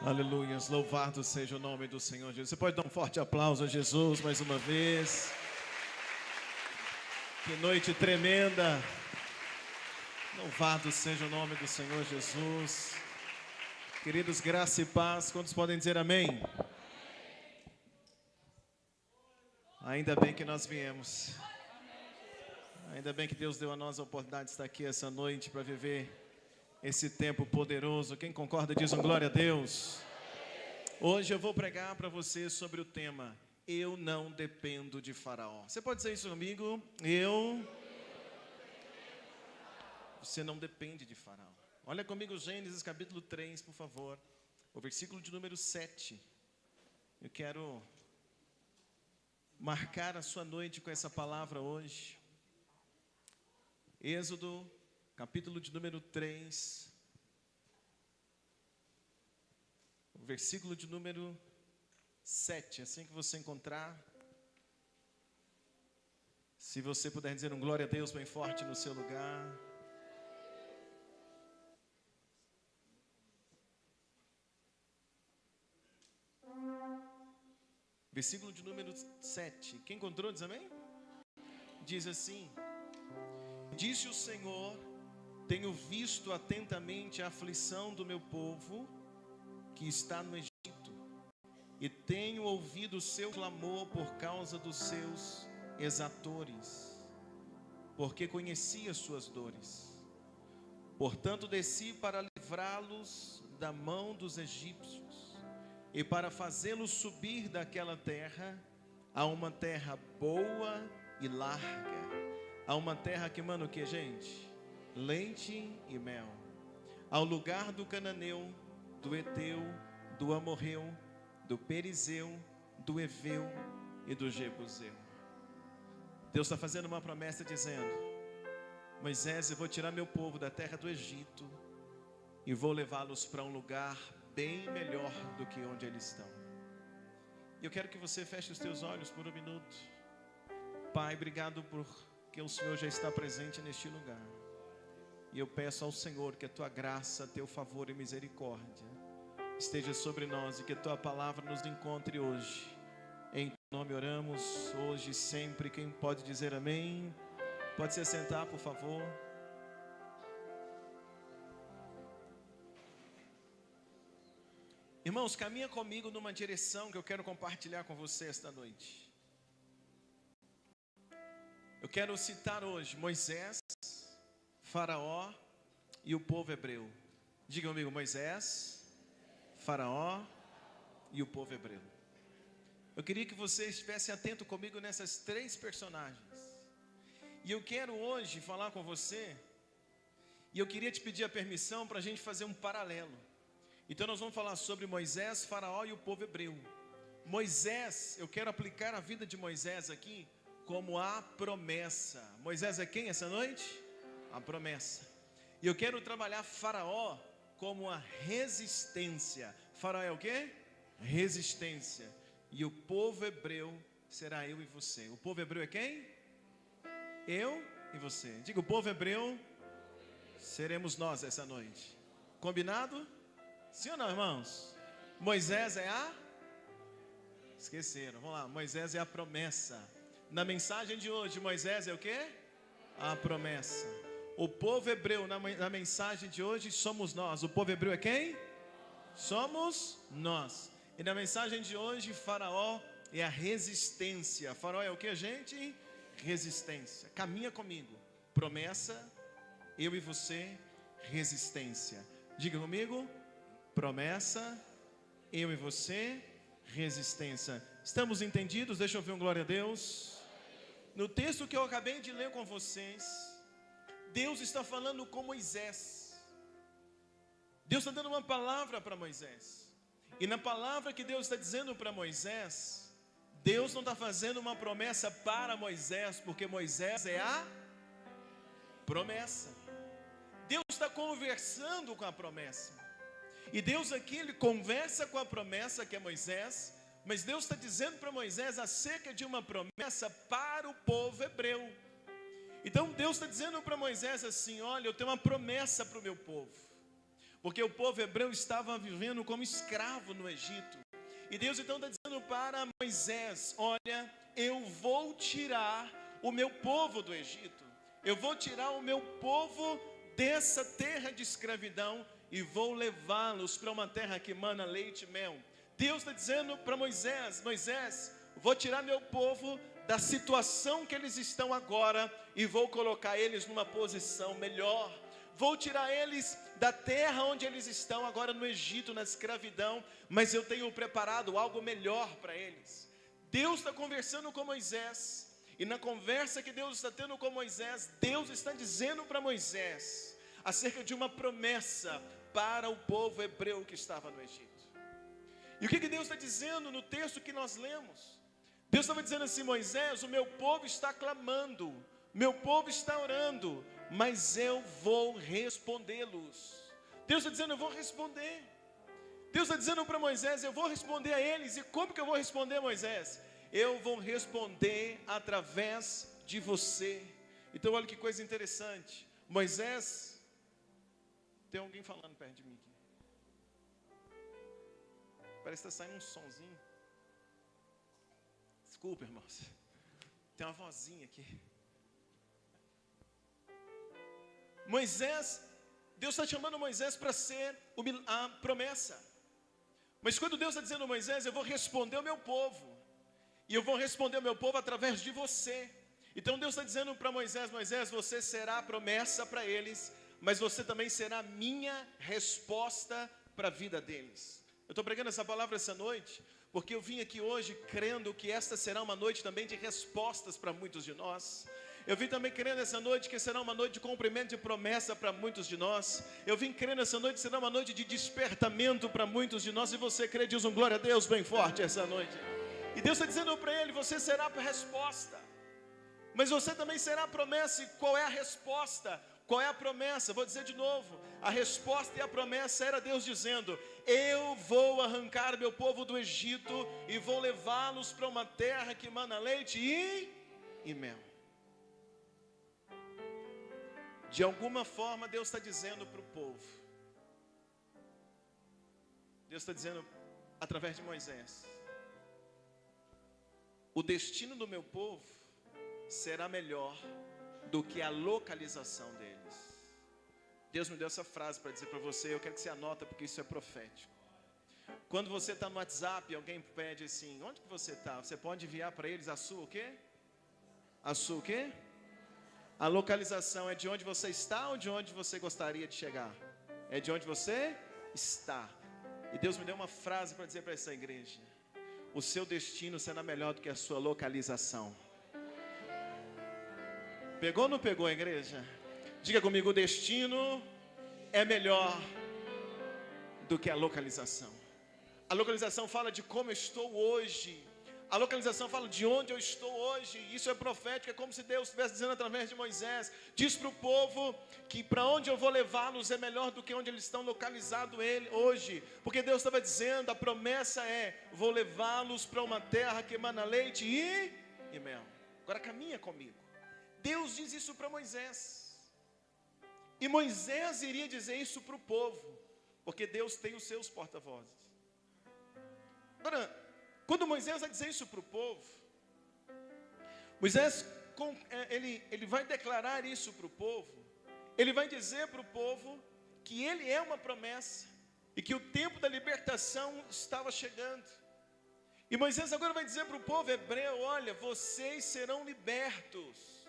Aleluia, louvado seja o nome do Senhor Jesus. Você pode dar um forte aplauso a Jesus mais uma vez. Que noite tremenda. Louvado seja o nome do Senhor Jesus. Queridos, graça e paz, quantos podem dizer amém? Ainda bem que nós viemos. Ainda bem que Deus deu a nós a oportunidade de estar aqui essa noite para viver esse tempo poderoso. Quem concorda diz um glória a Deus. Hoje eu vou pregar para você sobre o tema Eu não dependo de Faraó. Você pode dizer isso comigo? Você não depende de Faraó. Olha comigo Gênesis capítulo 3, por favor. O versículo de número 7. Eu quero marcar a sua noite com essa palavra hoje. Êxodo, capítulo de número 3, versículo de número 7, assim que você encontrar. Se você puder dizer um glória a Deus bem forte no seu lugar. Versículo de número 7, quem encontrou diz amém? Diz assim: Disse o Senhor, tenho visto atentamente a aflição do meu povo que está no Egito, e tenho ouvido o seu clamor por causa dos seus exatores, porque conheci as suas dores. Portanto desci para livrá-los da mão dos egípcios, e para fazê-los subir daquela terra a uma terra boa e larga, a uma terra que manda o que, gente? Leite e mel, ao lugar do cananeu, do Eteu, do Amorreu, do Perizeu, do Eveu e do Jebuseu. Deus está fazendo uma promessa dizendo: Moisés, eu vou tirar meu povo da terra do Egito e vou levá-los para um lugar bem melhor do que onde eles estão. Eu quero que você feche os teus olhos por um minuto. Pai, obrigado porque o Senhor já está presente neste lugar. E eu peço ao Senhor que a tua graça, teu favor e misericórdia esteja sobre nós, e que a tua palavra nos encontre hoje. Em teu nome oramos, hoje e sempre. Quem pode dizer amém? Pode se assentar, por favor. Irmãos, caminha comigo numa direção que eu quero compartilhar com você esta noite. Eu quero citar hoje Moisés, Faraó e o povo hebreu. Diga comigo: Moisés, Faraó e o povo hebreu. Eu queria que você estivesse atento comigo nessas três personagens. E eu quero hoje falar com você, e eu queria te pedir a permissão para a gente fazer um paralelo. Então nós vamos falar sobre Moisés, Faraó e o povo hebreu. Moisés, eu quero aplicar a vida de Moisés aqui como a promessa. Moisés é quem essa noite? A promessa. E eu quero trabalhar Faraó como a resistência. Faraó é o quê? Resistência. E o povo hebreu será eu e você. O povo hebreu é quem? Eu e você. Diga: o povo hebreu seremos nós essa noite. Combinado? Sim ou não, irmãos? Moisés é a... Esqueceram, vamos lá. Moisés é a promessa. Na mensagem de hoje, Moisés é o quê? A promessa. O povo hebreu, na mensagem de hoje, somos nós. O povo hebreu é quem? Somos nós. E na mensagem de hoje, Faraó é a resistência. Faraó é o que, gente? Resistência. Caminha comigo. Promessa, eu e você, resistência. Diga comigo: promessa, eu e você, resistência. Estamos entendidos? Deixa eu ver um glória a Deus. No texto que eu acabei de ler com vocês, Deus está falando com Moisés. Deus está dando uma palavra para Moisés. E na palavra que Deus está dizendo para Moisés, Deus não está fazendo uma promessa para Moisés, porque Moisés é a promessa. Deus está conversando com a promessa. E Deus aqui, Ele conversa com a promessa que é Moisés, mas Deus está dizendo para Moisés acerca de uma promessa para o povo hebreu. Então Deus está dizendo para Moisés assim: olha, eu tenho uma promessa para o meu povo. porque o povo hebreu estava vivendo como escravo no Egito. E Deus então está dizendo para Moisés: olha, eu vou tirar o meu povo do Egito, eu vou tirar o meu povo dessa terra de escravidão e vou levá-los para uma terra que mana leite e mel. Deus está dizendo para Moisés: Moisés, vou tirar meu povo da situação que eles estão agora e vou colocar eles numa posição melhor. Vou tirar eles da terra onde eles estão agora no Egito, na escravidão, mas eu tenho preparado algo melhor para eles. Deus está conversando com Moisés, e na conversa que Deus está tendo com Moisés, Deus está dizendo para Moisés acerca de uma promessa para o povo hebreu que estava no Egito. E o que Deus está dizendo no texto que nós lemos? Deus estava dizendo assim: Moisés, o meu povo está clamando, meu povo está orando, mas eu vou respondê-los. Deus está dizendo: eu vou responder. Deus está dizendo para Moisés: eu vou responder a eles. E como que eu vou responder, Moisés? Eu vou responder através de você. Então olha que coisa interessante. Moisés, tem alguém falando perto de mim aqui. Parece que está saindo um sonzinho. Desculpa, irmãos, tem uma vozinha aqui. Moisés, Deus está chamando Moisés para ser a promessa. Mas quando Deus está dizendo a Moisés: eu vou responder ao meu povo, e eu vou responder ao meu povo através de você. Então Deus está dizendo para Moisés: Moisés, você será a promessa para eles, mas você também será a minha resposta para a vida deles. Eu estou pregando essa palavra essa noite, porque eu vim aqui hoje crendo que esta será uma noite também de respostas para muitos de nós. Eu vim também crendo essa noite que será uma noite de cumprimento de promessa para muitos de nós. Eu vim crendo essa noite que será uma noite de despertamento para muitos de nós. E você crê, diz um glória a Deus bem forte essa noite. E Deus está dizendo para ele: você será a resposta, mas você também será a promessa. E qual é a resposta? Qual é a promessa? Vou dizer de novo: a resposta e a promessa era Deus dizendo: eu vou arrancar meu povo do Egito e vou levá-los para uma terra que mana leite e mel. De alguma forma Deus está dizendo para o povo, Deus está dizendo através de Moisés: o destino do meu povo será melhor do que a localização deles. Deus me deu essa frase para dizer para você, eu quero que você anota, porque isso é profético. Quando você está no WhatsApp e alguém pede assim: onde que você está? Você pode enviar para eles a sua o quê? A sua o quê? A localização é de onde você está ou de onde você gostaria de chegar? É de onde você está. E Deus me deu uma frase para dizer para essa igreja: o seu destino será melhor do que a sua localização. Pegou ou não pegou, igreja? Diga comigo: o destino é melhor do que a localização. A localização fala de como eu estou hoje. A localização fala de onde eu estou hoje. Isso é profético, é como se Deus estivesse dizendo através de Moisés: diz para o povo que para onde eu vou levá-los é melhor do que onde eles estão localizados hoje. Porque Deus estava dizendo, a promessa é: vou levá-los para uma terra que emana leite e mel. Agora caminha comigo. Deus diz isso para Moisés, e Moisés iria dizer isso para o povo, porque Deus tem os seus porta-vozes. Agora, quando Moisés vai dizer isso para o povo, Moisés, ele vai declarar isso para o povo. Ele vai dizer para o povo que ele é uma promessa e que o tempo da libertação estava chegando. E Moisés agora vai dizer para o povo hebreu: olha, vocês serão libertos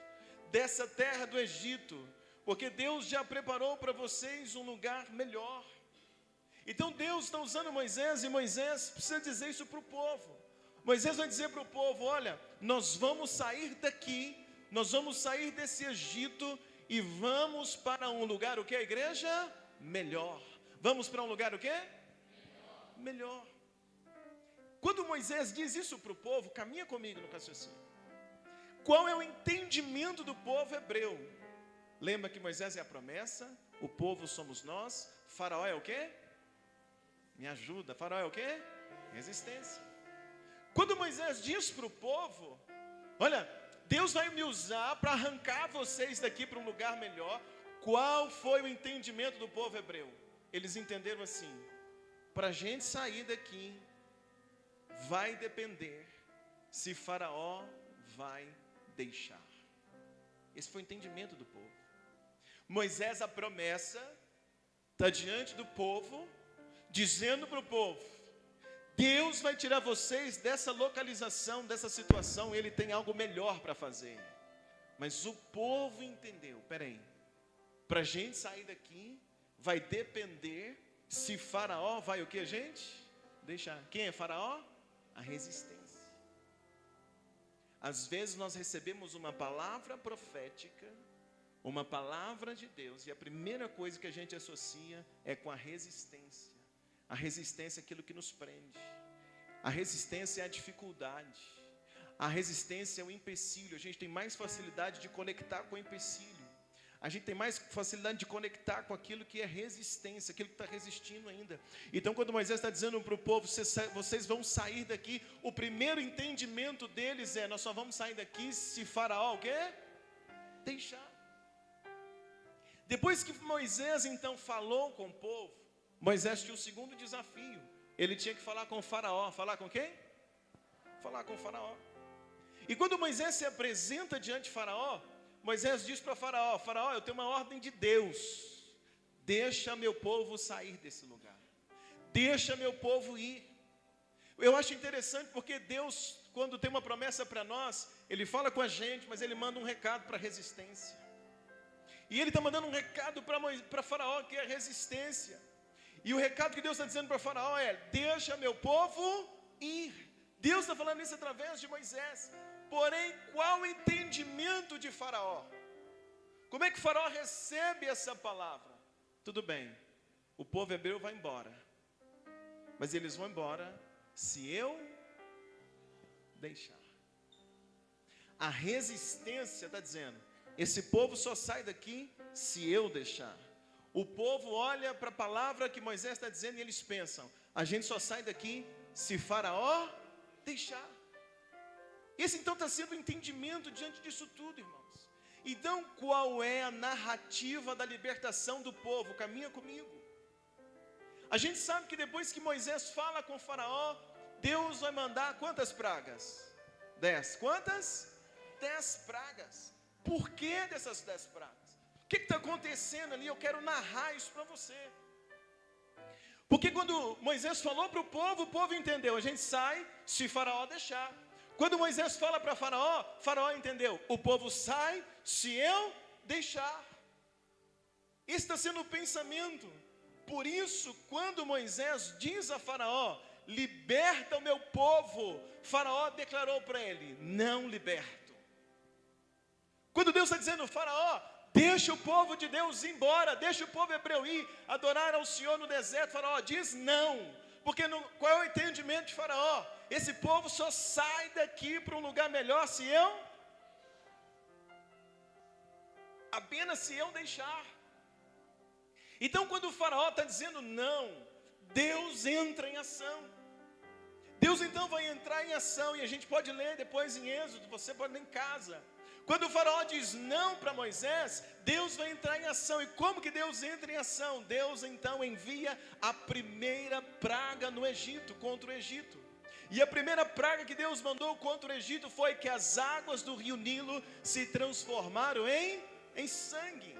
dessa terra do Egito, porque Deus já preparou para vocês um lugar melhor. Então Deus está usando Moisés, e Moisés precisa dizer isso para o povo. Moisés vai dizer para o povo: olha, nós vamos sair daqui, nós vamos sair desse Egito e vamos para um lugar, o que, a igreja? Melhor. Vamos para um lugar o quê? Melhor. Quando Moisés diz isso para o povo, caminha comigo no raciocínio. Qual é o entendimento do povo hebreu? Lembra que Moisés é a promessa, o povo somos nós, Faraó é o quê? Me ajuda, Faraó é o quê? Resistência. Quando Moisés diz para o povo: olha, Deus vai me usar para arrancar vocês daqui para um lugar melhor. Qual foi o entendimento do povo hebreu? eles entenderam assim: para a gente sair daqui, vai depender se Faraó vai deixar. Esse foi o entendimento do povo. Moisés, a promessa, está diante do povo, dizendo para o povo: Deus vai tirar vocês dessa localização, dessa situação, Ele tem algo melhor para fazer. Mas o povo entendeu: peraí, para a gente sair daqui, vai depender se Faraó vai o que, gente? Deixar. Quem é Faraó? A resistência. Às vezes nós recebemos uma palavra profética, uma palavra de Deus, e a primeira coisa que a gente associa é com a resistência. A resistência é aquilo que nos prende. A resistência é a dificuldade. A resistência é o empecilho. A gente tem mais facilidade de conectar com o empecilho. A gente tem mais facilidade de conectar com aquilo que é resistência, aquilo que está resistindo ainda. Então, quando Moisés está dizendo para o povo: vocês vão sair daqui, o primeiro entendimento deles é: nós só vamos sair daqui se Faraó o quê? Deixar. Depois que Moisés então falou com o povo, Moisés tinha o segundo desafio. Ele tinha que falar com o Faraó. Falar com quem? Falar com o Faraó. E quando Moisés se apresenta diante de Faraó, Moisés diz para Faraó: Faraó, eu tenho uma ordem de Deus, deixa meu povo sair desse lugar, deixa meu povo ir. Eu acho interessante porque Deus, quando tem uma promessa para nós, Ele fala com a gente, mas Ele manda um recado para a resistência. E Ele está mandando um recado para Faraó, que é a resistência. E o recado que Deus está dizendo para Faraó é: deixa meu povo ir. Deus está falando isso através de Moisés. Porém, qual o entendimento de Faraó? Como é que Faraó recebe essa palavra? Tudo bem, o povo hebreu vai embora, mas eles vão embora se eu deixar. A resistência está dizendo: esse povo só sai daqui se eu deixar. O povo olha para a palavra que Moisés está dizendo e eles pensam: a gente só sai daqui se Faraó deixar. Esse então está sendo o entendimento diante disso tudo, irmãos. Então, qual é a narrativa da libertação do povo? Caminha comigo. A gente sabe que depois que Moisés fala com o Faraó, Deus vai mandar quantas pragas? 10. Quantas? 10 pragas. Por que dessas 10 pragas? O que está acontecendo ali? Eu quero narrar isso para você. Porque quando Moisés falou para o povo entendeu: a gente sai se Faraó deixar. Quando Moisés fala para Faraó, Faraó entendeu: o povo sai se eu deixar. Esse está sendo o pensamento. Por isso, quando Moisés diz a Faraó: liberta o meu povo, Faraó declarou para ele: não liberto. Quando Deus está dizendo: Faraó, deixa o povo de Deus ir embora, deixa o povo hebreu ir adorar ao Senhor no deserto, Faraó diz não. Porque qual é o entendimento de Faraó? Esse povo só sai daqui para um lugar melhor se eu, apenas se eu deixar. Então, quando o Faraó está dizendo não, Deus entra em ação. Deus então vai entrar em ação, e a gente pode ler depois em Êxodo, você pode ler em casa. Quando o Faraó diz não para Moisés, Deus vai entrar em ação. E como que Deus entra em ação? Deus então envia a primeira praga no Egito, contra o Egito. E a primeira praga que Deus mandou contra o Egito foi que as águas do rio Nilo se transformaram em sangue.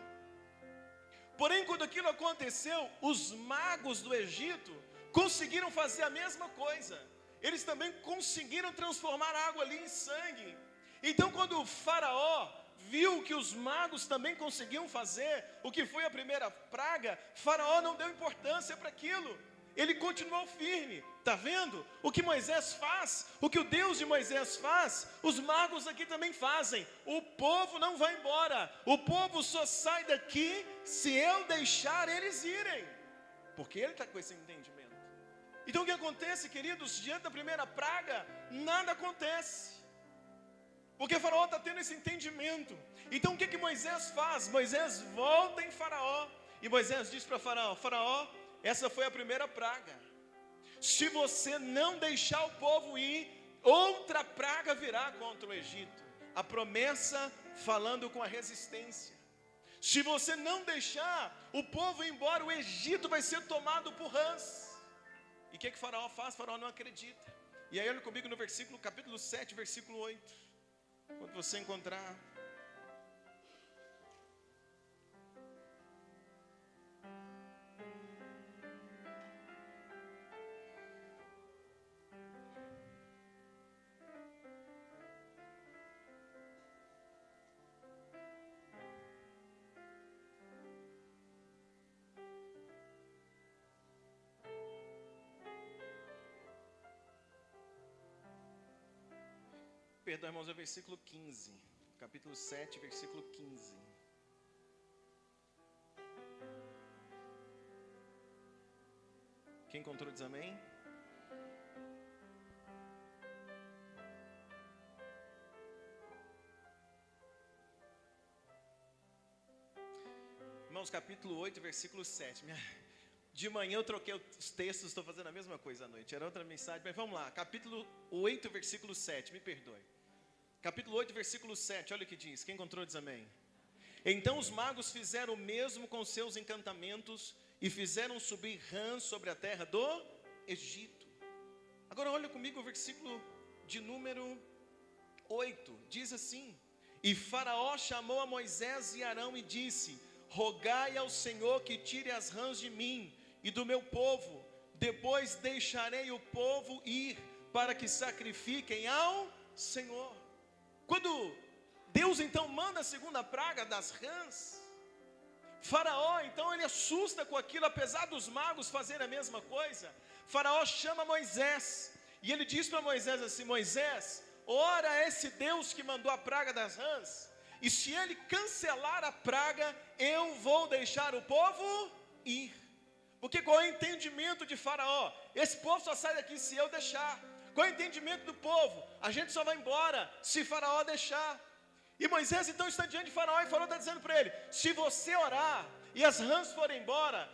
Porém, quando aquilo aconteceu, os magos do Egito conseguiram fazer a mesma coisa. Eles também conseguiram transformar a água ali em sangue. Então, quando o Faraó viu que os magos também conseguiam fazer o que foi a primeira praga, Faraó não deu importância para aquilo. Ele continuou firme. Está vendo? O que Moisés faz, o que o Deus de Moisés faz, os magos aqui também fazem. O povo não vai embora. O povo só sai daqui se eu deixar eles irem. Porque ele está com esse entendimento. Então o que acontece, queridos? Diante da primeira praga, nada acontece. Porque Faraó está tendo esse entendimento. Então o que Moisés faz? Moisés volta em Faraó. E Moisés diz para Faraó: Faraó, essa foi a primeira praga. Se você não deixar o povo ir, outra praga virá contra o Egito. A promessa falando com a resistência. Se você não deixar o povo ir embora, o Egito vai ser tomado por rãs. E o que Faraó faz? Faraó não acredita. E aí olha comigo no versículo, capítulo 7, versículo 8. Quando você encontrar. Perdão, irmãos, é o versículo 15. Capítulo 7, versículo 15. Quem encontrou diz amém? Irmãos, capítulo 8, versículo 7. De manhã eu troquei os textos, estou fazendo a mesma coisa à noite. Era outra mensagem, mas vamos lá. Capítulo 8, versículo 7, me perdoe. Capítulo 8, versículo 7, olha o que diz. Quem encontrou diz amém. Então os magos fizeram o mesmo com seus encantamentos e fizeram subir rãs sobre a terra do Egito. Agora olha comigo o versículo de número 8, diz assim: E Faraó chamou a Moisés e Arão e disse: Rogai ao Senhor que tire as rãs de mim e do meu povo, depois deixarei o povo ir, para que sacrifiquem ao Senhor. Quando Deus então manda a segunda praga das rãs, Faraó então ele assusta com aquilo, apesar dos magos fazerem a mesma coisa. Faraó chama Moisés, e ele diz para Moisés assim: Moisés, ora a esse Deus que mandou a praga das rãs, e se ele cancelar a praga, eu vou deixar o povo ir. Porque qual é o entendimento de Faraó? Esse povo só sai daqui se eu deixar. Qual é o entendimento do povo? A gente só vai embora se Faraó deixar. E Moisés então está diante de Faraó, e Faraó está dizendo para ele: se você orar e as rãs forem embora,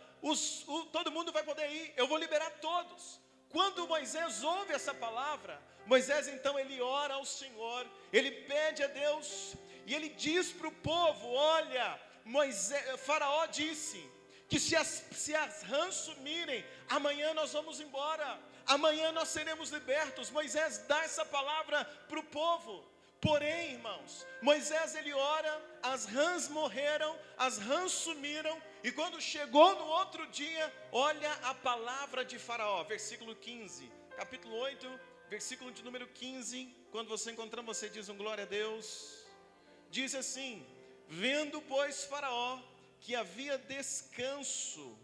todo mundo vai poder ir, eu vou liberar todos. Quando Moisés ouve essa palavra, Moisés então ele ora ao Senhor, ele pede a Deus, e ele diz para o povo: olha, Faraó disse que se as rãs sumirem, amanhã nós vamos embora, amanhã nós seremos libertos. Moisés dá essa palavra para o povo. Porém, irmãos, Moisés ele ora, as rãs morreram, as rãs sumiram, e quando chegou no outro dia, olha a palavra de Faraó, versículo 15, capítulo 8, versículo de número 15, quando você encontrar, você diz um glória a Deus. Diz assim: vendo pois Faraó que havia descanso,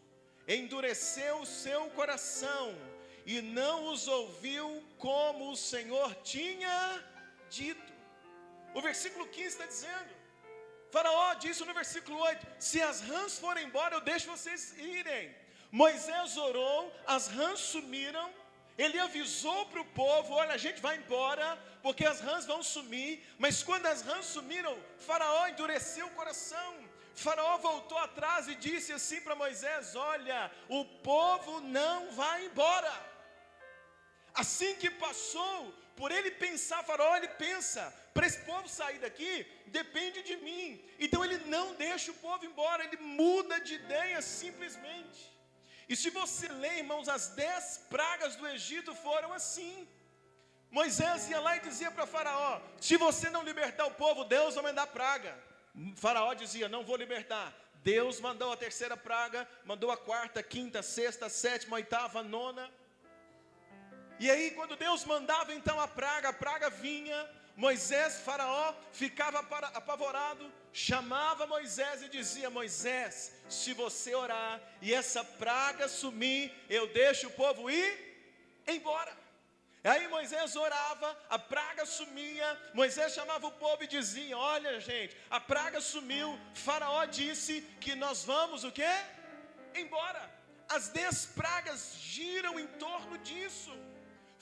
endureceu o seu coração, e não os ouviu como o Senhor tinha dito. O versículo 15 está dizendo, Faraó disse no versículo 8, se as rãs forem embora, eu deixo vocês irem. Moisés orou, as rãs sumiram, ele avisou para o povo: olha, a gente vai embora, porque as rãs vão sumir. Mas quando as rãs sumiram, Faraó endureceu o coração. Faraó voltou atrás e disse assim para Moisés: olha, o povo não vai embora. Assim que passou, por ele pensar, Faraó, ele pensa: para esse povo sair daqui, depende de mim. Então ele não deixa o povo embora, ele muda de ideia simplesmente. E se você ler, irmãos, as 10 pragas do Egito foram assim. Moisés ia lá e dizia para Faraó: se você não libertar o povo, Deus vai mandar praga. Faraó dizia: não vou libertar. Deus mandou a terceira praga, mandou a quarta, quinta, sexta, sétima, oitava, nona. E aí quando Deus mandava então a praga vinha. Moisés, Faraó, ficava apavorado, chamava Moisés e dizia: Moisés, se você orar e essa praga sumir, eu deixo o povo ir embora. Aí Moisés orava, a praga sumia, Moisés chamava o povo e dizia: olha gente, a praga sumiu, Faraó disse que nós vamos o quê? Embora. As 10 pragas giram em torno disso.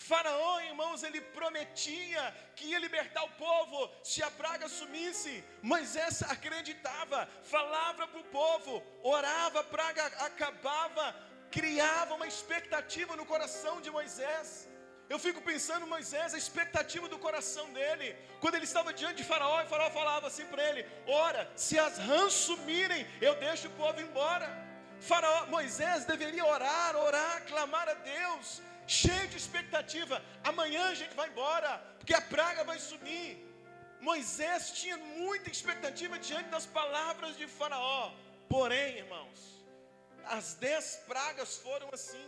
Faraó, irmãos, ele prometia que ia libertar o povo se a praga sumisse. Moisés acreditava, falava para o povo, orava, a praga acabava, criava uma expectativa no coração de Moisés. Eu fico pensando em Moisés, a expectativa do coração dele, quando ele estava diante de Faraó, e Faraó falava assim para ele: ora, se as rãs sumirem, eu deixo o povo embora. Moisés deveria orar, clamar a Deus, cheio de expectativa: amanhã a gente vai embora, porque a praga vai sumir. Moisés tinha muita expectativa diante das palavras de Faraó. Porém, irmãos, as 10 pragas foram assim.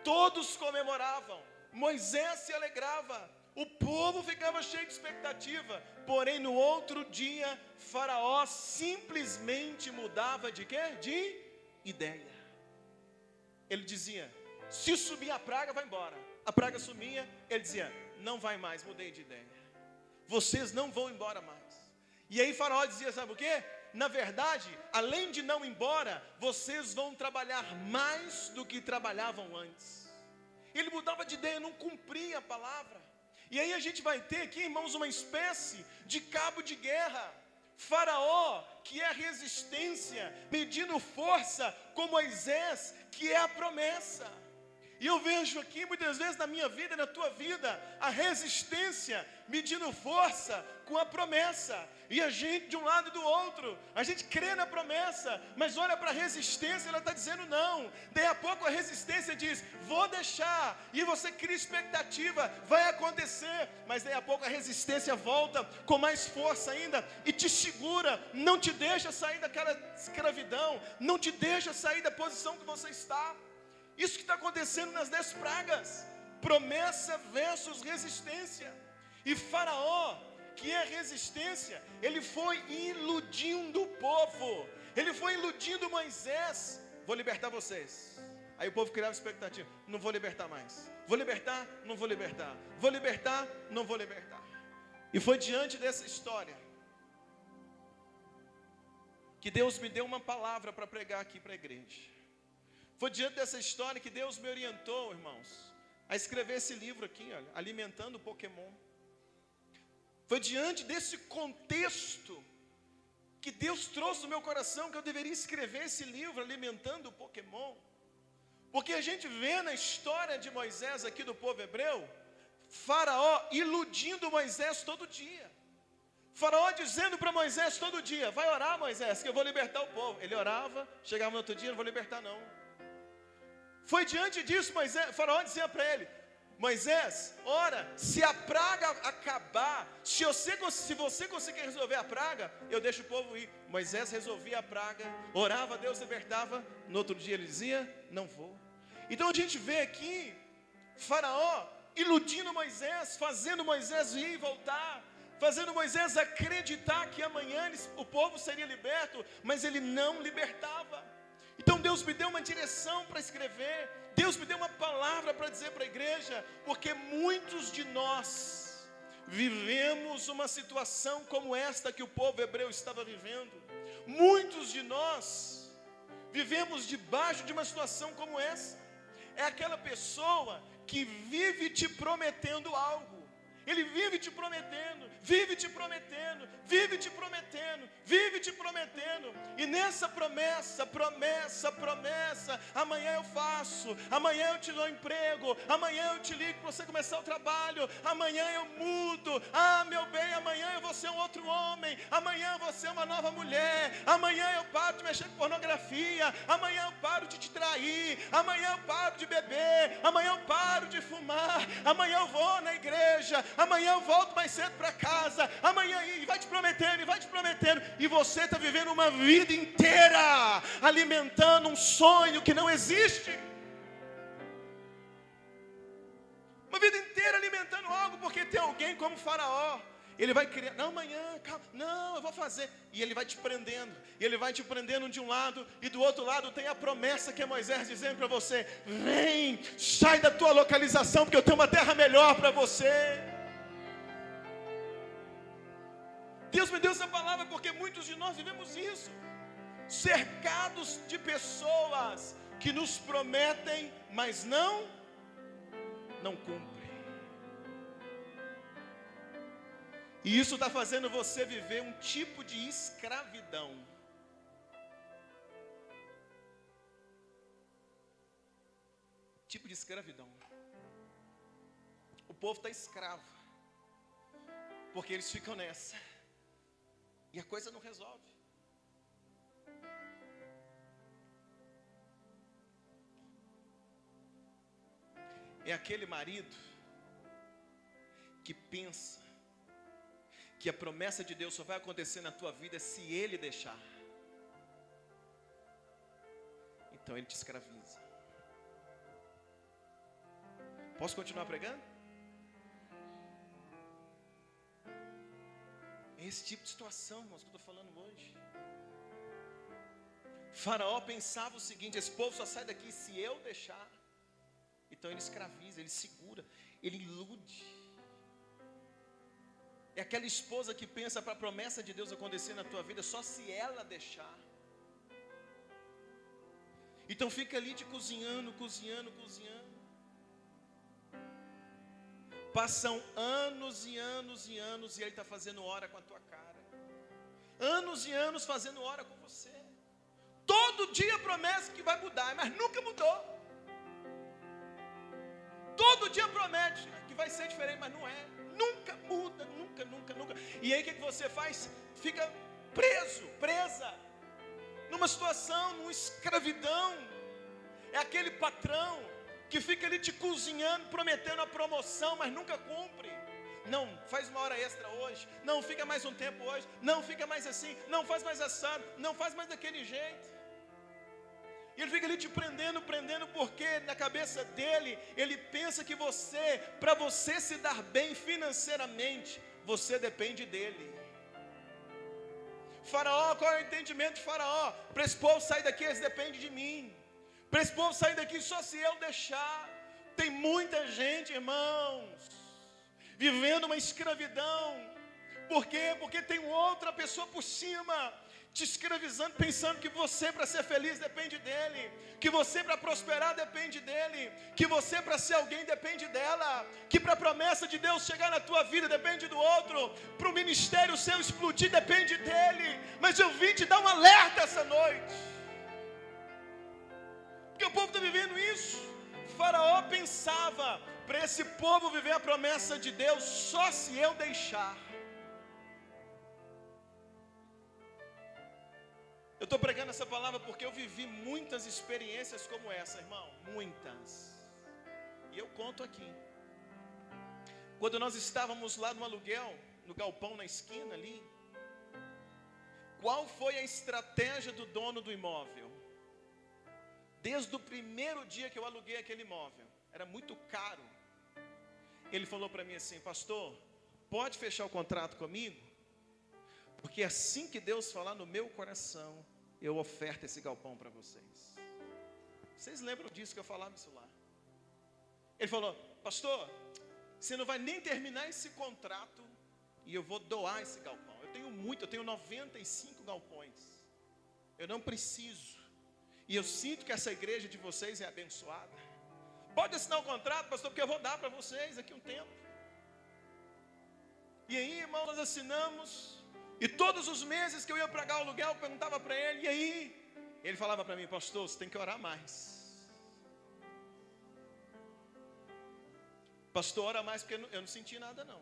Todos comemoravam, Moisés se alegrava, o povo ficava cheio de expectativa. Porém, no outro dia, Faraó simplesmente mudava de quê? De ideia. Ele dizia: se subir a praga, vai embora. A praga sumia, ele dizia: não vai mais, mudei de ideia. Vocês não vão embora mais. E aí Faraó dizia: sabe o quê? Na verdade, além de não ir embora, vocês vão trabalhar mais do que trabalhavam antes. Ele mudava de ideia, não cumpria a palavra. E aí a gente vai ter aqui, irmãos, uma espécie de cabo de guerra. Faraó, que é a resistência, medindo força com Moisés, que é a promessa. E eu vejo aqui muitas vezes na minha vida e na tua vida a resistência medindo força com a promessa. E a gente de um lado e do outro, a gente crê na promessa, mas olha para a resistência, ela está dizendo não. Daí a pouco a resistência diz: vou deixar. E você cria expectativa, vai acontecer. Mas daí a pouco a resistência volta com mais força ainda e te segura, não te deixa sair daquela escravidão, não te deixa sair da posição que você está. Isso que está acontecendo nas 10 pragas, promessa versus resistência. E Faraó, que é resistência, ele foi iludindo o povo, ele foi iludindo Moisés: vou libertar vocês. Aí o povo criava expectativa: não vou libertar mais, vou libertar, não vou libertar, vou libertar, não vou libertar. E foi diante dessa história que Deus me deu uma palavra para pregar aqui para a igreja. Foi diante dessa história que Deus me orientou, irmãos, a escrever esse livro aqui, olha, Alimentando o Pokémon. Foi diante desse contexto que Deus trouxe no meu coração que eu deveria escrever esse livro, Alimentando o Pokémon. Porque a gente vê na história de Moisés aqui do povo hebreu, Faraó iludindo Moisés todo dia. Faraó dizendo para Moisés todo dia: vai orar, Moisés, que eu vou libertar o povo. Ele orava, chegava no outro dia: não vou libertar não. Foi diante disso, Faraó dizia para ele: Moisés, ora, se a praga acabar, se você conseguir resolver a praga, eu deixo o povo ir. Moisés resolvia a praga, orava, Deus libertava. No outro dia ele dizia: não vou. Então a gente vê aqui Faraó iludindo Moisés, fazendo Moisés ir e voltar, fazendo Moisés acreditar que amanhã o povo seria liberto, mas ele não libertava. Então Deus me deu uma direção para escrever, Deus me deu uma palavra para dizer para a igreja, porque muitos de nós vivemos uma situação como esta que o povo hebreu estava vivendo. Muitos de nós vivemos debaixo de uma situação como essa. É aquela pessoa que vive te prometendo algo. Ele vive te prometendo, vive te prometendo, vive te prometendo, vive te prometendo. E nessa promessa, amanhã eu faço, amanhã eu te dou emprego, amanhã eu te ligo para você começar o trabalho, amanhã eu mudo, meu bem, amanhã eu vou ser um outro homem, amanhã eu vou ser uma nova mulher, amanhã eu paro de mexer com pornografia, amanhã eu paro de te trair, amanhã eu paro de beber, amanhã eu paro de fumar, amanhã eu vou na igreja, amanhã eu volto mais cedo para casa, amanhã, e vai te prometendo, e você está vivendo uma vida inteira alimentando um sonho que não existe, uma vida inteira alimentando algo, porque tem alguém como Faraó. Ele vai criar, não, amanhã, calma, não, eu vou fazer. E ele vai te prendendo, e ele vai te prendendo de um lado, e do outro lado tem a promessa que é Moisés dizendo para você: vem, sai da tua localização, porque eu tenho uma terra melhor para você. Deus me deu essa palavra porque muitos de nós vivemos isso, cercados de pessoas que nos prometem, mas não cumprem. E isso está fazendo você viver um tipo de escravidão. Tipo de escravidão. O povo está escravo, porque eles ficam nessa, e a coisa não resolve. É aquele marido que pensa que a promessa de Deus só vai acontecer na tua vida se ele deixar. Então ele te escraviza. Posso continuar pregando? É esse tipo de situação, irmãos, que eu estou falando hoje. Faraó pensava o seguinte: esse povo só sai daqui se eu deixar. Então ele escraviza, ele segura, ele ilude. É aquela esposa que pensa para a promessa de Deus acontecer na tua vida só se ela deixar. Então fica ali te cozinhando. Passam anos e anos e anos, e ele está fazendo hora com a tua cara. Anos e anos fazendo hora com você. Todo dia promessa que vai mudar, mas nunca mudou. Todo dia promete que vai ser diferente, mas não é. Nunca muda, nunca. E aí o que você faz? Fica presa, numa situação, numa escravidão. É aquele patrão que fica ali te cozinhando, prometendo a promoção, mas nunca cumpre. Não, faz uma hora extra hoje. Não, fica mais um tempo hoje. Não, fica mais assim. Não, faz mais assado. Não, faz mais daquele jeito. E ele fica ali te prendendo, porque na cabeça dele, ele pensa que para você se dar bem financeiramente, você depende dele. Faraó, qual é o entendimento de Faraó? Para esse povo sair daqui, eles dependem de mim. Para esse povo sair daqui, só se eu deixar. Tem muita gente, irmãos, vivendo uma escravidão. Por quê? Porque tem outra pessoa por cima, te escravizando, pensando que você para ser feliz depende dele, que você para prosperar depende dele, que você para ser alguém depende dela, que para a promessa de Deus chegar na tua vida depende do outro, para o ministério seu explodir depende dele. Mas eu vim te dar um alerta essa noite, porque o povo está vivendo isso. Faraó pensava, para esse povo viver a promessa de Deus, só se eu deixar. Eu estou pregando essa palavra porque eu vivi muitas experiências como essa, irmão, muitas. E eu conto aqui. Quando nós estávamos lá no aluguel, no galpão na esquina ali, qual foi a estratégia do dono do imóvel? Desde o primeiro dia que eu aluguei aquele imóvel, era muito caro. Ele falou para mim assim: pastor, pode fechar o contrato comigo? Porque assim que Deus falar no meu coração, eu oferto esse galpão para vocês. Vocês lembram disso que eu falava isso lá? Ele falou: pastor, você não vai nem terminar esse contrato e eu vou doar esse galpão. Eu tenho 95 galpões. Eu não preciso. E eu sinto que essa igreja de vocês é abençoada. Pode assinar o contrato, pastor, porque eu vou dar para vocês aqui um tempo. E aí, irmão, nós assinamos. E todos os meses que eu ia pagar o aluguel, eu perguntava para ele, e aí? Ele falava para mim: pastor, você tem que orar mais. Pastor, ora mais, porque eu não senti nada não.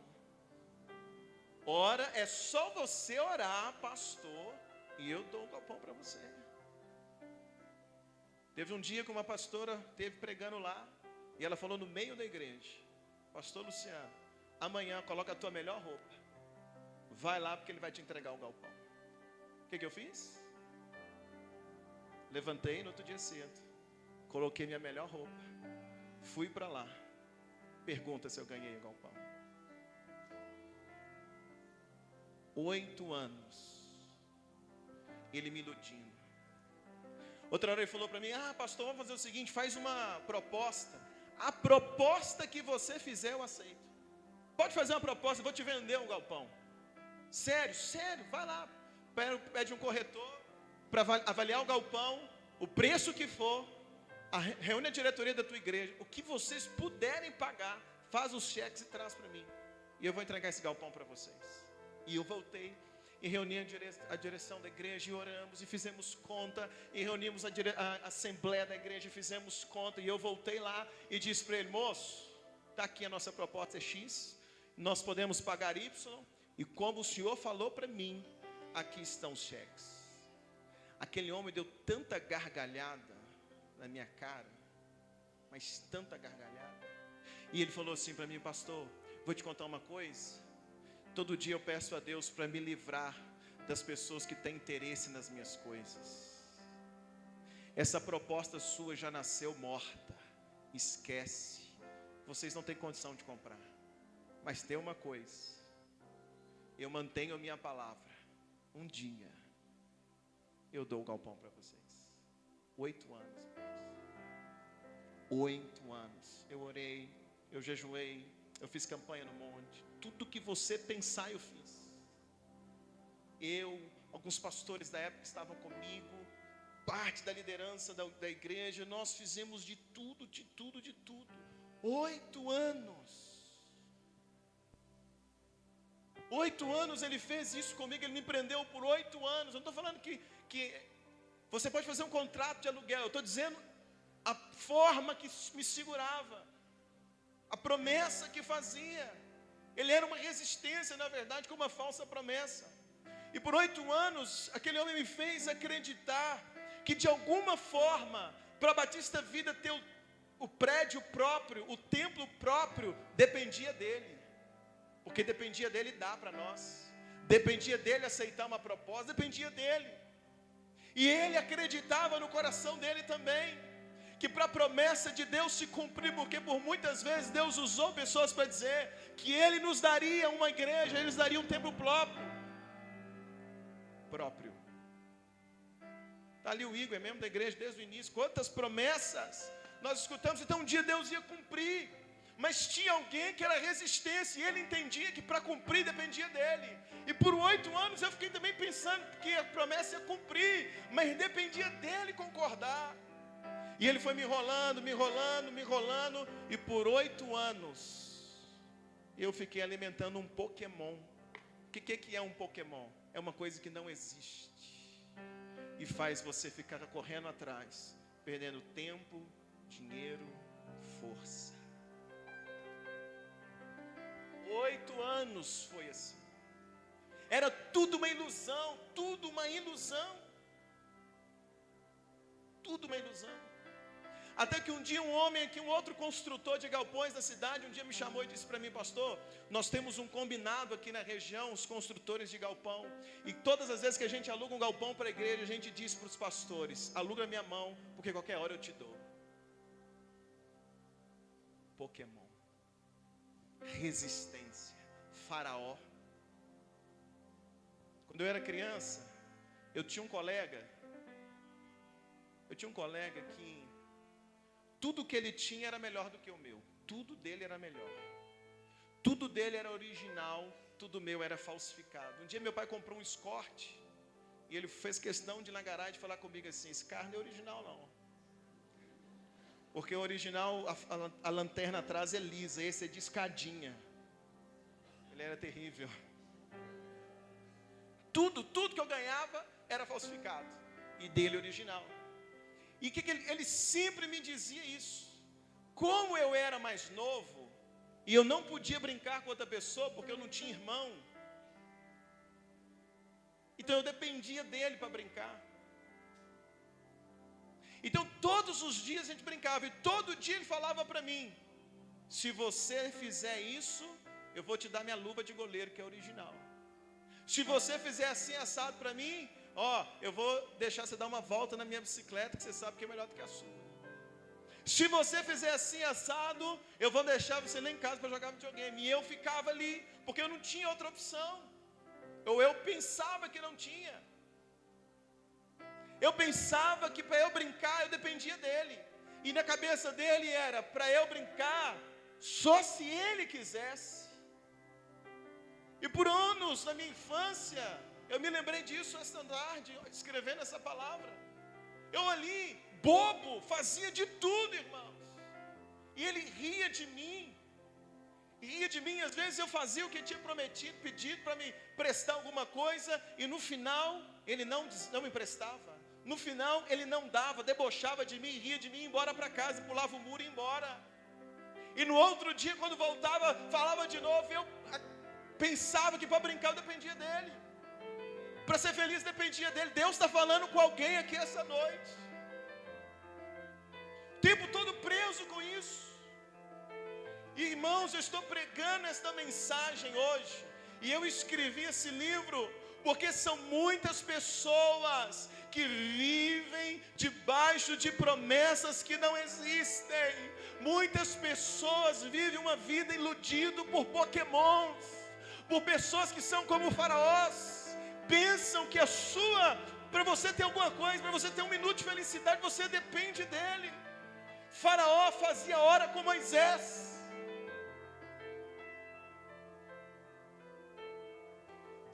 Ora, é só você orar, pastor, e eu dou o galpão para você. Teve um dia que uma pastora esteve pregando lá, e ela falou no meio da igreja: pastor Luciano, amanhã coloca a tua melhor roupa, vai lá porque ele vai te entregar o galpão. O que eu fiz? Levantei no outro dia cedo, coloquei minha melhor roupa, fui para lá. Pergunta se eu ganhei o galpão. 8 anos ele me iludindo. Outra hora ele falou para mim: pastor, vamos fazer o seguinte, faz uma proposta. A proposta que você fizer eu aceito. Pode fazer uma proposta, eu vou te vender um galpão. Sério, vai lá, pede um corretor para avaliar o galpão, o preço que for, reúne a diretoria da tua igreja, o que vocês puderem pagar, faz os cheques e traz para mim, e eu vou entregar esse galpão para vocês. E eu voltei e reuni a direção da igreja, e oramos, e fizemos conta, e reunimos a assembleia da igreja, e fizemos conta, e eu voltei lá, e disse para ele: moço, está aqui a nossa proposta é X, nós podemos pagar Y, e como o senhor falou para mim, aqui estão os cheques. Aquele homem deu tanta gargalhada na minha cara, mas tanta gargalhada, e ele falou assim para mim: pastor, vou te contar uma coisa, todo dia eu peço a Deus para me livrar das pessoas que têm interesse nas minhas coisas. Essa proposta sua já nasceu morta, esquece, vocês não têm condição de comprar. Mas tem uma coisa, eu mantenho a minha palavra, um dia eu dou o galpão para vocês. 8 anos, 8 anos, eu orei, eu jejuei, eu fiz campanha no monte, tudo que você pensar eu fiz. Alguns pastores da época estavam comigo, parte da liderança da igreja, nós fizemos de tudo. 8 anos. 8 anos ele fez isso comigo, ele me prendeu por 8 anos. Eu não estou falando que você pode fazer um contrato de aluguel, eu estou dizendo a forma que me segurava, a promessa que fazia. Ele era uma resistência, na verdade, com uma falsa promessa. E por 8 anos, aquele homem me fez acreditar que de alguma forma, para a Batista Vida ter o prédio próprio, o templo próprio, dependia dele. Porque dependia dele dar para nós, dependia dele aceitar uma proposta, dependia dele. E ele acreditava no coração dele também, que para a promessa de Deus se cumprir, porque por muitas vezes Deus usou pessoas para dizer que Ele nos daria uma igreja, Ele nos daria um templo próprio. Está ali o Igor, é membro da igreja desde o início. Quantas promessas nós escutamos, então um dia Deus ia cumprir. Mas tinha alguém que era resistência, e ele entendia que para cumprir dependia dele. E por 8 anos eu fiquei também pensando que a promessa ia cumprir, mas dependia dele concordar. E ele foi me enrolando, e por 8 anos eu fiquei alimentando um Pokémon. O que é um Pokémon? É uma coisa que não existe e faz você ficar correndo atrás, perdendo tempo, dinheiro, força. 8 anos foi assim. Era tudo uma ilusão, tudo uma ilusão. Tudo uma ilusão. Até que um dia um homem aqui, um outro construtor de galpões da cidade, um dia me chamou e disse para mim: pastor, nós temos um combinado aqui na região, os construtores de galpão, e todas as vezes que a gente aluga um galpão para a igreja, a gente diz para os pastores: aluga a minha mão, porque qualquer hora eu te dou. Pokémon, resistência, Faraó. Quando eu era criança, eu tinha um colega que tudo que ele tinha era melhor do que o meu. Tudo dele era melhor. Tudo dele era original, tudo meu era falsificado. Um dia meu pai comprou um Escort e ele fez questão de ir na garagem falar comigo assim: esse carro não é original não. Porque o original, a lanterna atrás é lisa, esse é de escadinha. Ele era terrível. Tudo que eu ganhava era falsificado. E dele original. E que ele sempre me dizia isso. Como eu era mais novo, e eu não podia brincar com outra pessoa, porque eu não tinha irmão, então eu dependia dele para brincar. Então todos os dias a gente brincava, e todo dia ele falava para mim: se você fizer isso, eu vou te dar minha luva de goleiro, que é original. Se você fizer assim assado para mim, eu vou deixar você dar uma volta na minha bicicleta, que você sabe que é melhor do que a sua. Se você fizer assim assado, eu vou deixar você nem em casa para jogar videogame. E eu ficava ali, porque eu não tinha outra opção. Ou eu pensava que não tinha. Eu pensava que para eu brincar eu dependia dele. E na cabeça dele era para eu brincar só se ele quisesse. E por anos na minha infância, eu me lembrei disso esta tarde, escrevendo essa palavra. Eu ali, bobo, fazia de tudo, irmãos. E ele ria de mim. Às vezes eu fazia o que tinha prometido, pedido para me prestar alguma coisa, e no final ele não me prestava. No final ele não dava, debochava de mim, ria de mim, ia embora para casa, pulava o muro e ia embora. E no outro dia, quando voltava, falava de novo. E eu pensava que para brincar eu dependia dele. Para ser feliz dependia dele. Deus está falando com alguém aqui essa noite. O tempo todo preso com isso. Irmãos, eu estou pregando esta mensagem hoje. E eu escrevi esse livro porque são muitas pessoas que vivem debaixo de promessas que não existem. Muitas pessoas vivem uma vida iludido por pokémons, por pessoas que são como faraós. Pensam que para você ter alguma coisa, para você ter um minuto de felicidade, você depende dele. Faraó fazia hora com Moisés.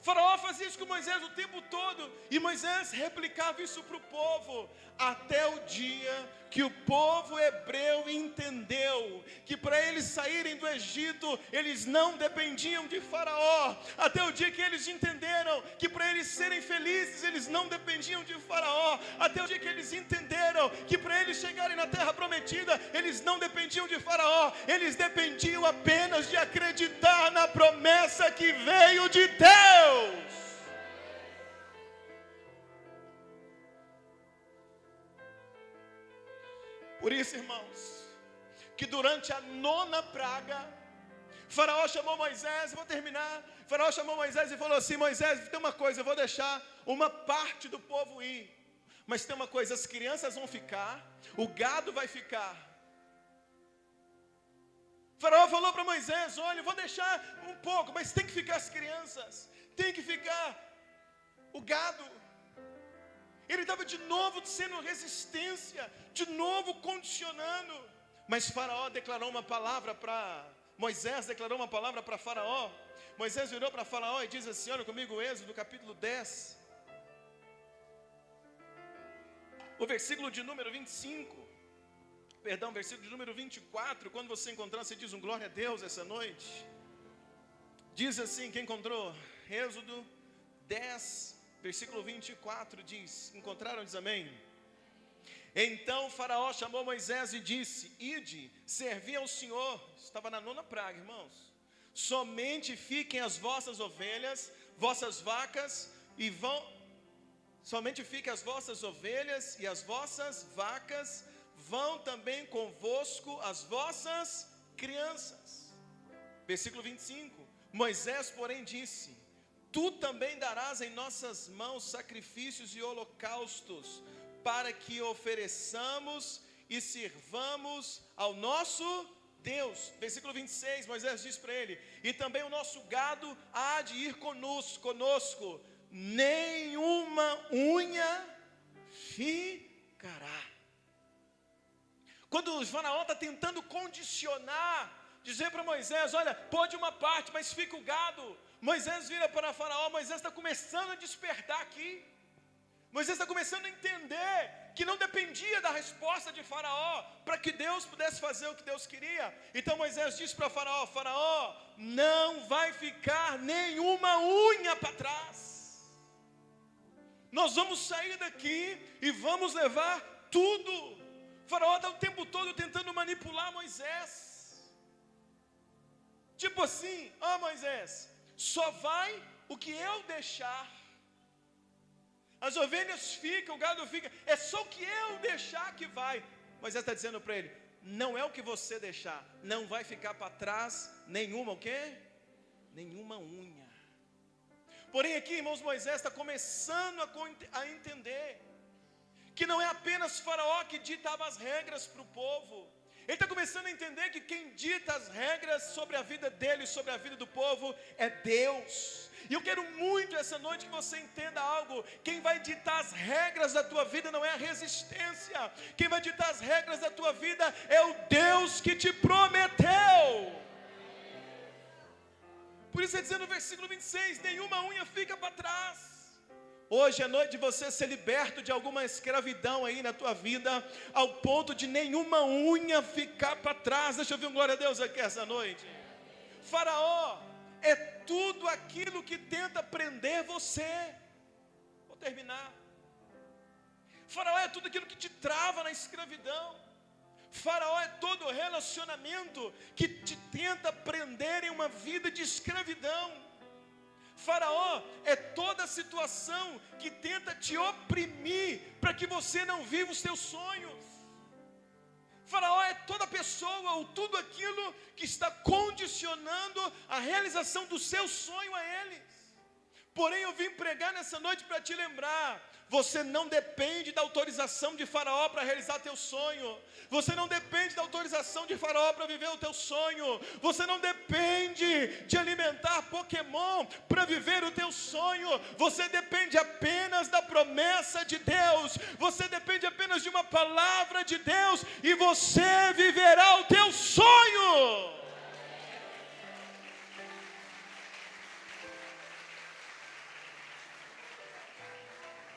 Faraó fazia isso com Moisés o tempo todo, e Moisés replicava isso para o povo, até o dia que o povo hebreu entendeu que para eles saírem do Egito, eles não dependiam de Faraó, até o dia que eles entenderam que para eles serem felizes, eles não dependiam de Faraó, até o dia que eles entenderam que para eles chegarem na terra prometida, eles não dependiam de Faraó, eles dependiam apenas de acreditar na promessa que veio de Deus. Por isso, irmãos, que durante a 9ª praga, Faraó chamou Moisés, vou terminar, Faraó chamou Moisés e falou assim: Moisés, tem uma coisa, eu vou deixar uma parte do povo ir, mas tem uma coisa, as crianças vão ficar, o gado vai ficar. Faraó falou para Moisés: olha, eu vou deixar um pouco, mas tem que ficar as crianças, tem que ficar o gado. Ele estava de novo sendo resistência, de novo condicionando. Mas Faraó declarou uma palavra para Moisés, declarou uma palavra para Faraó. Moisés virou para Faraó e diz assim, olha comigo, Êxodo capítulo 10, o versículo de número 25, versículo de número 24, quando você encontrar, você diz um glória a Deus essa noite. Diz assim, quem encontrou? Êxodo 10, versículo 24 diz, encontraram? Diz amém. Então Faraó chamou Moisés e disse: ide, servi ao Senhor. Estava na 9ª praga, irmãos. Somente fiquem as vossas ovelhas, vossas vacas, e vão. Somente fiquem as vossas ovelhas e as vossas vacas, vão também convosco as vossas crianças. Versículo 25. Moisés, porém, disse: tu também darás em nossas mãos sacrifícios e holocaustos, para que ofereçamos e sirvamos ao nosso Deus. Versículo 26, Moisés diz para ele: e também o nosso gado há de ir conosco, nenhuma unha ficará. Quando o Faraó está tentando condicionar, dizer para Moisés: olha, pode uma parte, mas fica o gado. Moisés vira para Faraó, Moisés está começando a despertar aqui. Moisés está começando a entender que não dependia da resposta de Faraó para que Deus pudesse fazer o que Deus queria. Então Moisés disse para Faraó: Faraó, não vai ficar nenhuma unha para trás. Nós vamos sair daqui e vamos levar tudo. Faraó está o tempo todo tentando manipular Moisés. Tipo assim: Moisés, só vai o que eu deixar. As ovelhas ficam, o gado fica, é só o que eu deixar que vai. Moisés está dizendo para ele: não é o que você deixar, não vai ficar para trás nenhuma o quê? Nenhuma unha. Porém aqui, irmãos, Moisés está começando a entender que não é apenas Faraó que ditava as regras para o povo. Ele está começando a entender que quem dita as regras sobre a vida dele, sobre a vida do povo, é Deus. E eu quero muito essa noite que você entenda algo: quem vai ditar as regras da tua vida não é a resistência, quem vai ditar as regras da tua vida é o Deus que te prometeu. Por isso ele diz no versículo 26, nenhuma unha fica para trás. Hoje é noite de você ser liberto de alguma escravidão aí na tua vida, ao ponto de nenhuma unha ficar para trás. Deixa eu ver um glória a Deus aqui essa noite. Faraó é tudo aquilo que tenta prender você. Vou terminar. Faraó é tudo aquilo que te trava na escravidão. Faraó é todo relacionamento que te tenta prender em uma vida de escravidão. Faraó é toda situação que tenta te oprimir para que você não viva os seus sonhos. Faraó é toda pessoa ou tudo aquilo que está condicionando a realização do seu sonho a eles. Porém, eu vim pregar nessa noite para te lembrar: você não depende da autorização de Faraó para realizar teu sonho. Você não depende da autorização de Faraó para viver o teu sonho. Você não depende de alimentar Pokémon para viver o teu sonho. Você depende apenas da promessa de Deus. Você depende apenas de uma palavra de Deus e você viverá o teu sonho.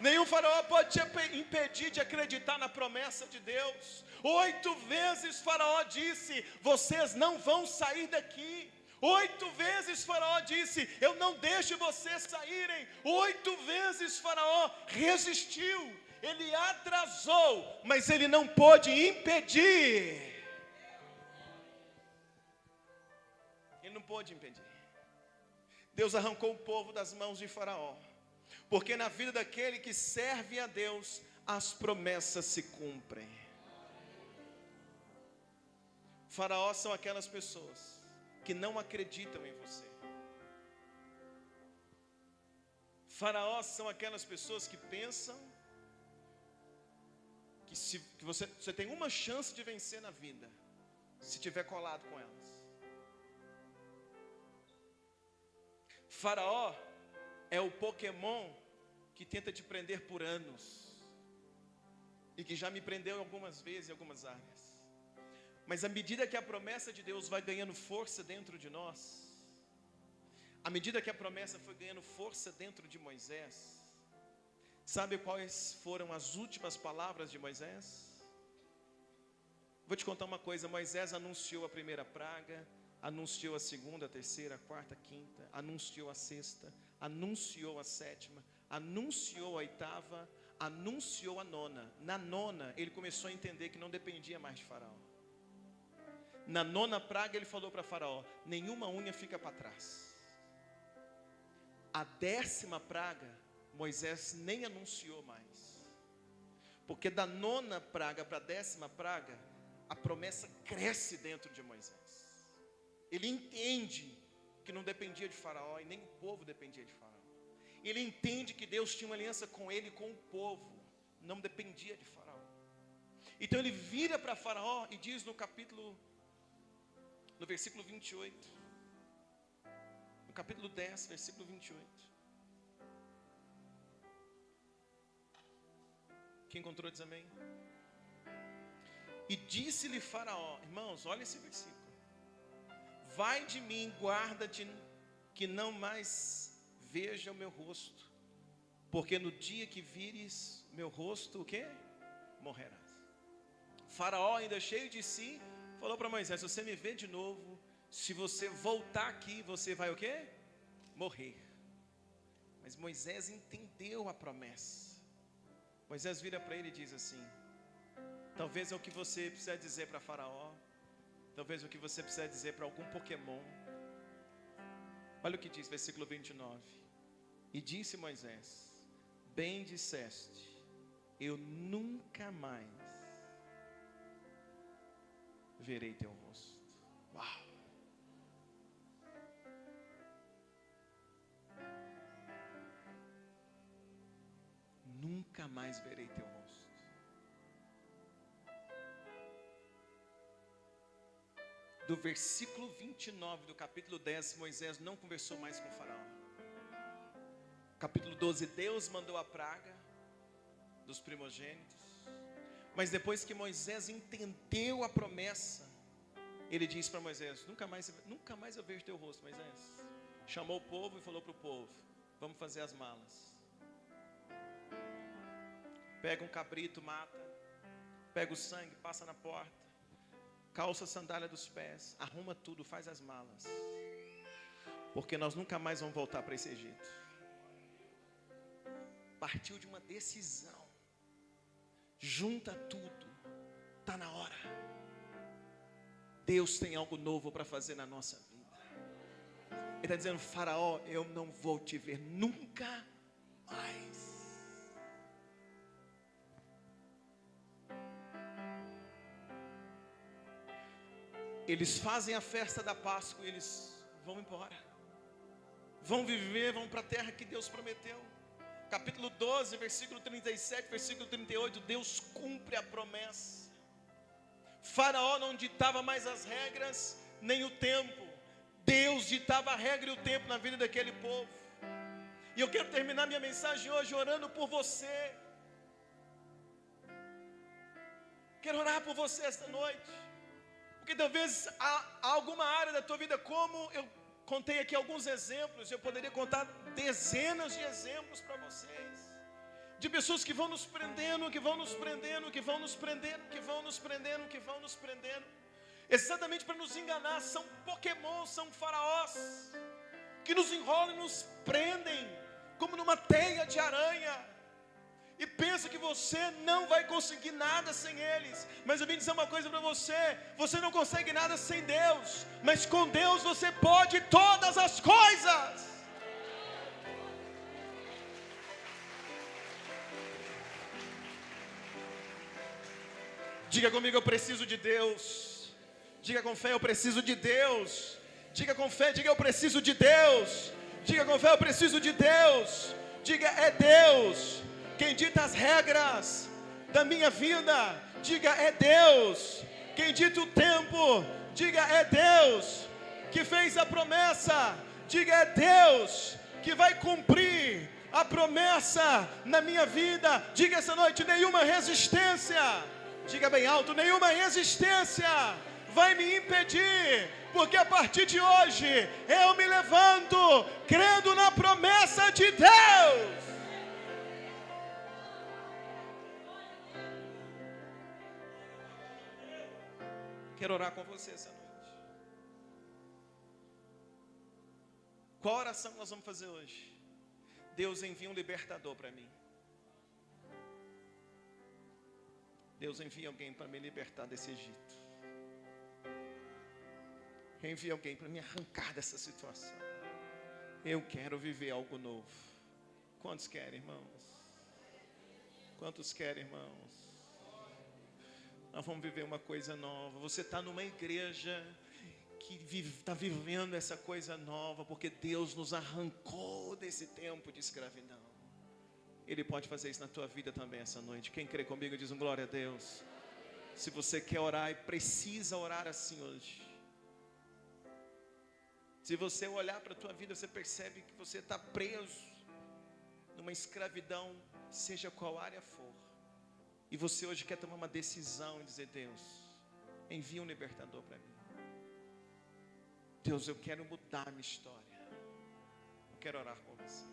Nenhum faraó pode te impedir de acreditar na promessa de Deus. 8 vezes Faraó disse: vocês não vão sair daqui. 8 vezes Faraó disse: eu não deixo vocês saírem. 8 vezes Faraó resistiu. Ele atrasou, mas ele não pôde impedir. Ele não pôde impedir. Deus arrancou o povo das mãos de Faraó, porque na vida daquele que serve a Deus, as promessas se cumprem. Faraó são aquelas pessoas que não acreditam em você. Faraó são aquelas pessoas que pensam que você tem uma chance de vencer na vida, se tiver colado com elas. Faraó é o Pokémon que tenta te prender por anos, e que já me prendeu algumas vezes em algumas áreas. Mas à medida que a promessa de Deus vai ganhando força dentro de nós, à medida que a promessa foi ganhando força dentro de Moisés, sabe quais foram as últimas palavras de Moisés? Vou te contar uma coisa: Moisés anunciou a primeira praga, anunciou a segunda, a terceira, a quarta, a quinta, anunciou a sexta, anunciou a sétima, anunciou a oitava, anunciou a nona. Na nona, ele começou a entender que não dependia mais de Faraó. Na nona praga, ele falou para Faraó: nenhuma unha fica para trás. A 10ª praga, Moisés nem anunciou mais, porque da nona praga para a 10ª praga, a promessa cresce dentro de Moisés. Ele entende que não dependia de Faraó e nem o povo dependia de Faraó. Ele entende que Deus tinha uma aliança com ele e com o povo, não dependia de Faraó. Então ele vira para Faraó e diz no versículo 28, no capítulo 10, versículo 28. Quem encontrou diz amém. E disse-lhe Faraó, irmãos, olha esse versículo: vai de mim, guarda-te, que não mais veja o meu rosto, porque no dia que vires meu rosto, o quê? Morrerás. Faraó, ainda cheio de si, falou para Moisés: se você me ver de novo, se você voltar aqui, você vai o quê? Morrer. Mas Moisés entendeu a promessa. Moisés vira para ele e diz assim: talvez é o que você precisa dizer para Faraó, talvez o que você precisa dizer para algum Pokémon. Olha o que diz, versículo 29. E disse Moisés: bem disseste, eu nunca mais verei teu rosto. Uau! Nunca mais verei teu rosto. Do versículo 29 do capítulo 10, Moisés não conversou mais com o Faraó. Capítulo 12, Deus mandou a praga dos primogênitos. Mas depois que Moisés entendeu a promessa, ele disse para Moisés: nunca mais eu vejo teu rosto, Moisés. Chamou o povo e falou para o povo: vamos fazer as malas. Pega um cabrito, mata, pega o sangue, passa na porta, calça a sandália dos pés, arruma tudo, faz as malas, porque nós nunca mais vamos voltar para esse Egito. Partiu de uma decisão. Junta tudo, está na hora. Deus tem algo novo para fazer na nossa vida. Ele está dizendo: Faraó, eu não vou te ver nunca mais. Eles fazem a festa da Páscoa e eles vão embora. Vão viver, vão para a terra que Deus prometeu. Capítulo 12, versículo 37, versículo 38, Deus cumpre a promessa. Faraó não ditava mais as regras, nem o tempo. Deus ditava a regra e o tempo na vida daquele povo. E eu quero terminar minha mensagem hoje orando por você. Quero orar por você esta noite. Porque talvez há alguma área da tua vida, como eu contei aqui alguns exemplos, eu poderia contar dezenas de exemplos para vocês, de pessoas que vão nos prendendo, que vão nos prendendo, que vão nos prendendo, que vão nos prendendo, que vão nos prendendo, exatamente para nos enganar. São pokémons, são faraós, que nos enrolam e nos prendem, como numa teia de aranha, e pensa que você não vai conseguir nada sem eles. Mas eu vim dizer uma coisa para você: você não consegue nada sem Deus, mas com Deus você pode todas as coisas. Diga comigo: eu preciso de Deus. Diga com fé: eu preciso de Deus. Diga com fé: diga eu preciso de Deus. Diga com fé: eu preciso de Deus. Diga: é Deus quem dita as regras da minha vida. Diga: é Deus quem dita o tempo. Diga: é Deus que fez a promessa. Diga: é Deus que vai cumprir a promessa na minha vida. Diga essa noite: nenhuma resistência, diga bem alto, nenhuma resistência vai me impedir, porque a partir de hoje eu me levanto crendo na promessa de Deus. Quero orar com você essa noite. Qual oração nós vamos fazer hoje? Deus envia um libertador para mim. Deus envia alguém para me libertar desse Egito. Envia alguém para me arrancar dessa situação. Eu quero viver algo novo. Quantos querem, irmãos? Quantos querem, irmãos? Nós vamos viver uma coisa nova. Você está numa igreja que está vivendo essa coisa nova, porque Deus nos arrancou desse tempo de escravidão. Ele pode fazer isso na tua vida também essa noite. Quem crê comigo diz um glória a Deus. Se você quer orar e precisa orar assim hoje. Se você olhar para a tua vida, você percebe que você está preso numa escravidão, seja qual área for. E você hoje quer tomar uma decisão e dizer: Deus, envia um libertador para mim. Deus, eu quero mudar a minha história. Eu quero orar com você.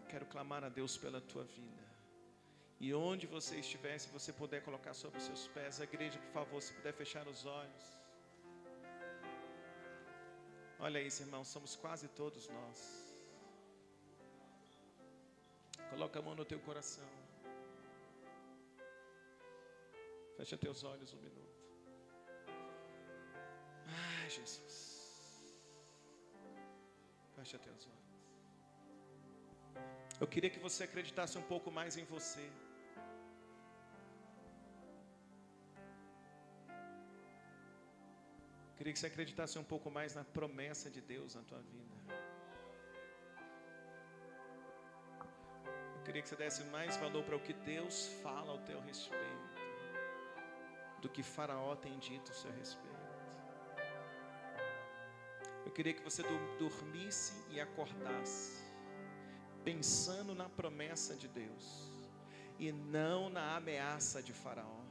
Quero clamar a Deus pela tua vida. E onde você estiver, se você puder colocar sobre os seus pés, a igreja, por favor, se puder fechar os olhos. Olha isso, irmão, somos quase todos nós. Coloca a mão no teu coração. Fecha teus olhos um minuto. Ai, Jesus. Fecha teus olhos. Eu queria que você acreditasse um pouco mais em você. Eu queria que você acreditasse um pouco mais na promessa de Deus na tua vida. Eu queria que você desse mais valor para o que Deus fala ao teu respeito do que Faraó tem dito ao seu respeito. Eu queria que você dormisse e acordasse pensando na promessa de Deus e não na ameaça de Faraó.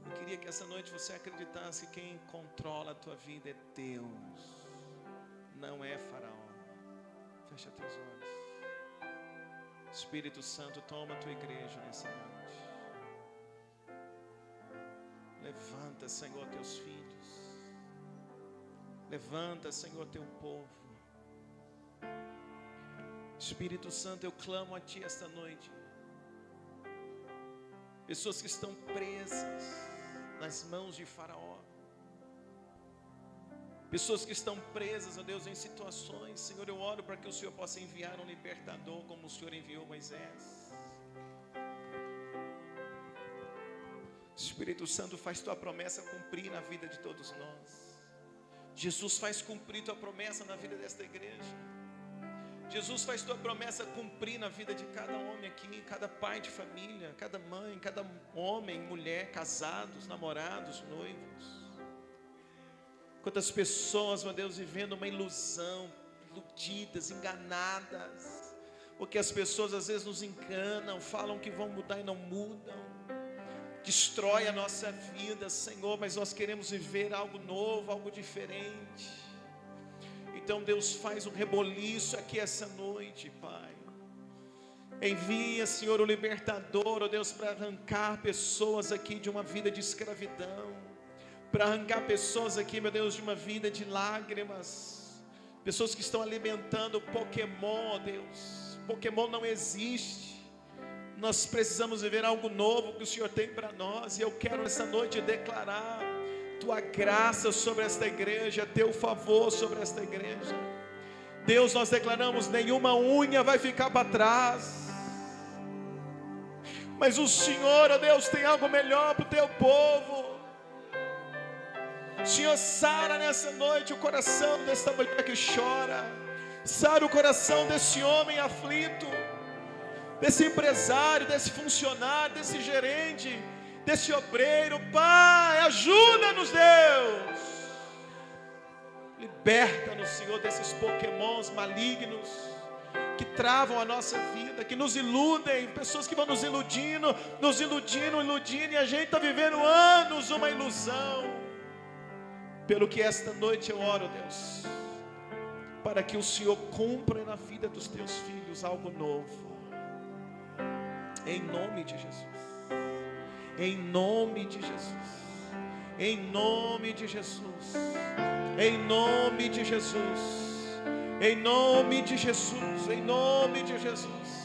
Eu queria que essa noite você acreditasse que quem controla a tua vida é Deus, não é Faraó. Fecha teus olhos. Espírito Santo, toma a tua igreja nessa noite. Levanta, Senhor, teus filhos. Levanta, Senhor, teu povo. Espírito Santo, eu clamo a Ti esta noite. Pessoas que estão presas nas mãos de Faraó. Pessoas que estão presas, ó Deus, em situações, Senhor, eu oro para que o Senhor possa enviar um libertador, como o Senhor enviou Moisés. Espírito Santo, faz tua promessa cumprir na vida de todos nós. Jesus, faz cumprir tua promessa na vida desta igreja. Jesus, faz tua promessa cumprir na vida de cada homem aqui, cada pai de família, cada mãe, cada homem, mulher, casados, namorados, noivos. Quantas pessoas, meu Deus, vivendo uma ilusão, iludidas, enganadas, porque as pessoas às vezes nos enganam, falam que vão mudar e não mudam, destrói a nossa vida, Senhor, mas nós queremos viver algo novo, algo diferente. Então Deus, faz um reboliço aqui essa noite, Pai. Envia, Senhor, o libertador, ó Deus, para arrancar pessoas aqui de uma vida de escravidão, para arrancar pessoas aqui, meu Deus, de uma vida de lágrimas, pessoas que estão alimentando Pokémon, ó Deus. Pokémon não existe. Nós precisamos viver algo novo que o Senhor tem para nós. E eu quero essa noite declarar tua graça sobre esta igreja, teu favor sobre esta igreja. Deus, nós declaramos: nenhuma unha vai ficar para trás. Mas o Senhor, ó Deus, tem algo melhor para o teu povo. Senhor, sara nessa noite o coração desta mulher que chora. Sara o coração desse homem aflito, desse empresário, desse funcionário, desse gerente, desse obreiro. Pai, ajuda-nos, Deus. Liberta-nos, Senhor, desses pokémons malignos que travam a nossa vida, que nos iludem, pessoas que vão nos iludindo, e a gente está vivendo anos uma ilusão. Pelo que esta noite eu oro, Deus, para que o Senhor cumpra na vida dos teus filhos algo novo, em nome de Jesus, em nome de Jesus, em nome de Jesus, em nome de Jesus, em nome de Jesus, em nome de Jesus.